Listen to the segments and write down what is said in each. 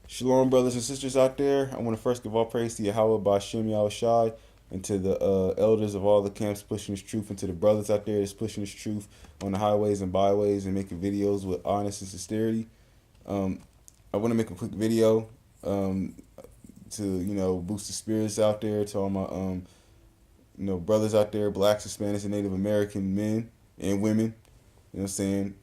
Shalom, brothers and sisters out there. I want to first give all praise to Yahweh Bashem Yahushai and to the elders of all the camps pushing this truth, and to the brothers out there that's pushing this truth on the highways and byways and making videos with honest and sincerity. Um, I want to make a quick video to boost the spirits out there to all my brothers out there, blacks, Hispanics, and Native American men and women. You know what I'm saying?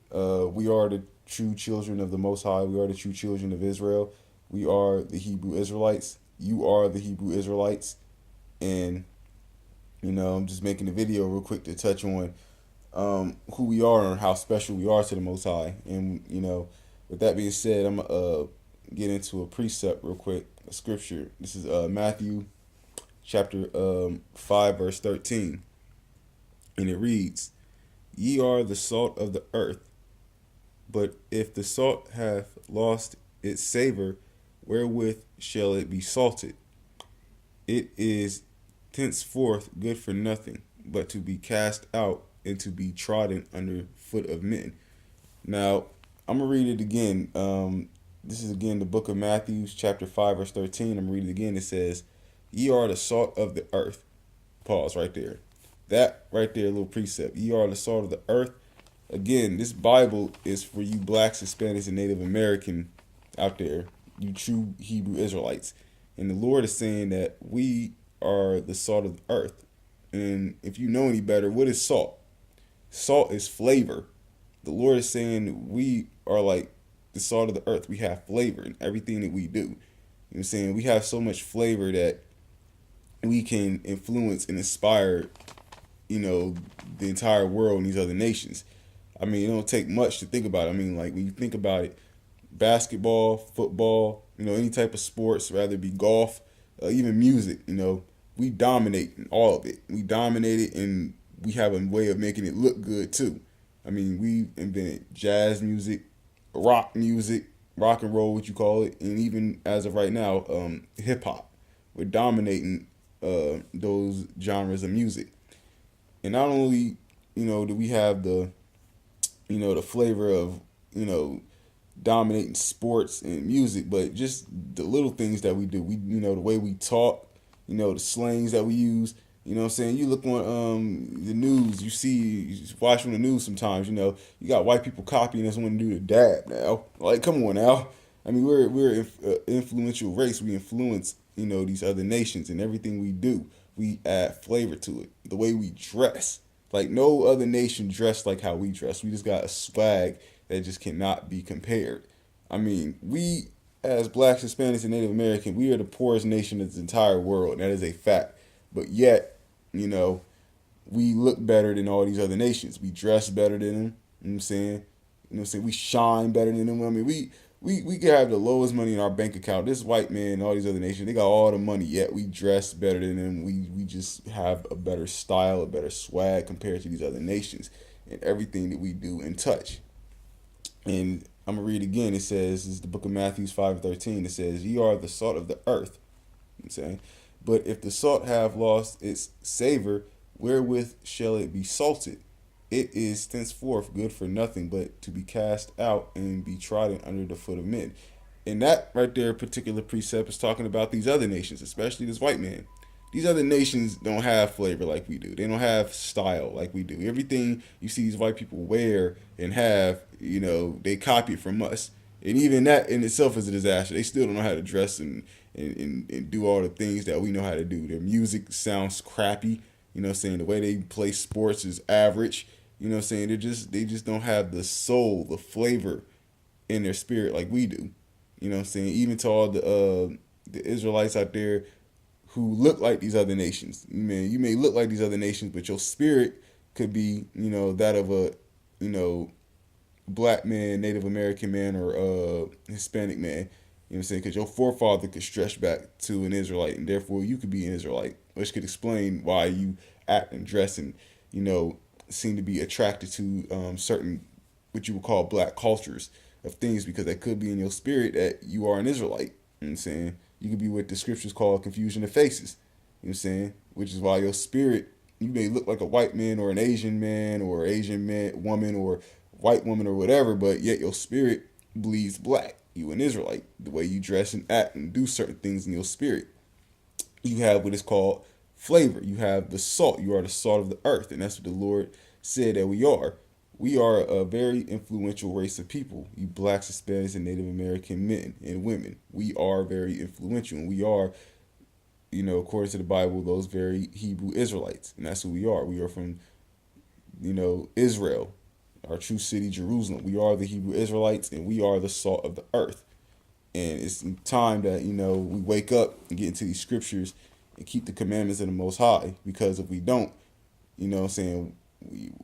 We are the true children of the Most High. We are the true children of Israel. We are the Hebrew Israelites. You are the Hebrew Israelites. And, I'm just making a video real quick to touch on who we are and how special we are to the Most High. And, with that being said, I'm going to get into a precept real quick, a scripture. This is Matthew chapter 5, verse 13. And it reads, Ye are the salt of the earth, but if the salt hath lost its savor, wherewith shall it be salted? It is henceforth good for nothing, but to be cast out and to be trodden under foot of men. Now, I'm going to read it again. This is again the book of Matthew, chapter 5, verse 13. I'm going to read it again. It says, Ye are the salt of the earth. Pause right there. That right there, a little precept. Ye are the salt of the earth. Again, this Bible is for you blacks, Hispanics, and Native American out there, you true Hebrew Israelites. And the Lord is saying that we are the salt of the earth. And if you know any better, what is salt? Salt is flavor. The Lord is saying we are like the salt of the earth. We have flavor in everything that we do. You know what I'm saying? We have so much flavor that we can influence and inspire, the entire world and these other nations. I mean, it don't take much to think about it. I mean, like when you think about it, basketball, football, any type of sports, rather it be golf, even music, we dominate in all of it. We dominate it, and we have a way of making it look good too. I mean, we invented jazz music, music, rock and roll, what you call it, and even as of right now, hip hop. We're dominating those genres of music. And not only, do we have the flavor of, dominating sports and music, but just the little things that we do. We, the way we talk, the slangs that we use. You know what I'm saying? You look on the news, you watch on the news sometimes, you got white people copying us wanting to do the dab now. Like, come on now. I mean, we're an influential race. We influence, these other nations, and everything we do, we add flavor to it. The way we dress. Like, no other nation dressed like how we dress. We just got a swag that just cannot be compared. I mean, we, as blacks, Hispanics, and Native American, we are the poorest nation in the entire world. That is a fact. But yet, we look better than all these other nations. We dress better than them. You know what I'm saying? We shine better than them. I mean, we could have the lowest money in our bank account. This white man and all these other nations, they got all the money, yet we dress better than them. We just have a better style, a better swag compared to these other nations and everything that we do and touch. And I'm going to read again. It says, this is the book of Matthew 5:13. It says, Ye are the salt of the earth. You know what I'm saying? But if the salt have lost its savor, wherewith shall it be salted? It is thenceforth good for nothing but to be cast out and be trodden under the foot of men. And that right there, particular precept is talking about these other nations, especially this white man. These other nations don't have flavor like we do. They don't have style like we do. Everything you see these white people wear and have, they copy it from us. And even that in itself is a disaster. They still don't know how to dress and do all the things that we know how to do. Their music sounds crappy. The way they play sports is average. They just don't have the soul, the flavor in their spirit like we do. Even to all the Israelites out there who look like these other nations. Man, you may look like these other nations, but your spirit could be, that of a, black man, Native American man, or Hispanic man. Because your forefather could stretch back to an Israelite, and therefore you could be an Israelite, which could explain why you act and dress and, seem to be attracted to certain, what you would call black cultures of things, because that could be in your spirit that you are an Israelite. You know what I'm saying? You could be what the scriptures call confusion of faces. You know what I'm saying? Which is why your spirit, you may look like a white man or an Asian man or Asian man, woman or white woman or whatever, but yet your spirit bleeds black. you an Israelite. The way you dress and act and do certain things in your spirit. You have what is called flavor. You have the salt. You are the salt of the earth. And that's what the Lord said that we are. We are a very influential race of people. You blacks, Hispanics, and Native American men and women. We are very influential. And we are, according to the Bible, those very Hebrew Israelites. And that's who we are. We are from, Israel, our true city, Jerusalem. We are the Hebrew Israelites, and we are the salt of the earth. And it's time that, we wake up and get into these scriptures and keep the commandments of the Most High. Because if we don't, what I'm saying,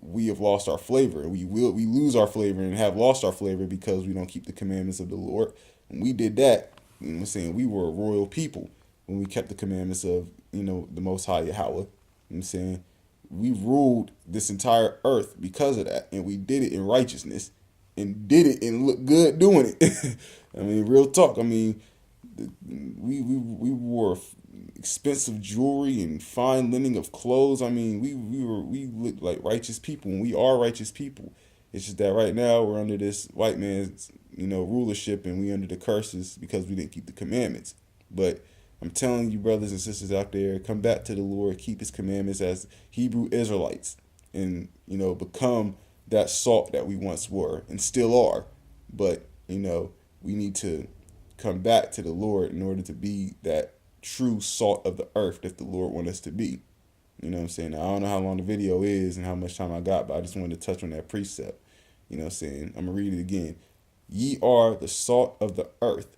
we have lost our flavor. We lose our flavor and have lost our flavor because we don't keep the commandments of the Lord. When we did that, what I'm saying, we were a royal people when we kept the commandments of, the Most High Yahweh. You know what I'm saying? We ruled this entire earth because of that. And we did it in righteousness and did it and looked good doing it. I mean, real talk. I mean, we wore expensive jewelry and fine linen of clothes. I mean, we looked like righteous people, and we are righteous people. It's just that right now we're under this white man's rulership, and we under the curses because we didn't keep the commandments. But I'm telling you, brothers and sisters out there, come back to the Lord, keep His commandments as Hebrew Israelites, and become that salt that we once were and still are. But we need to come back to the Lord in order to be that true salt of the earth that the Lord wants us to be. You know what I'm saying? Now, I don't know how long the video is and how much time I got, but I just wanted to touch on that precept. You know what I'm saying? I'm going to read it again. Ye are the salt of the earth.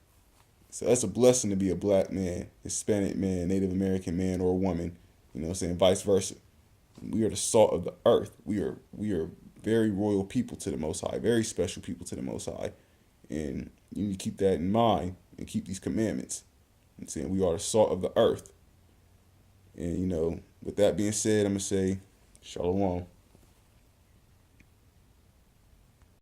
So that's a blessing to be a black man, Hispanic man, Native American man, or woman. You know what I'm saying? Vice versa. We are the salt of the earth. We are very royal people to the Most High, very special people to the Most High. And you need to keep that in mind and keep these commandments. And saying we are the salt of the earth. And with that being said, I'm gonna say, Shalom.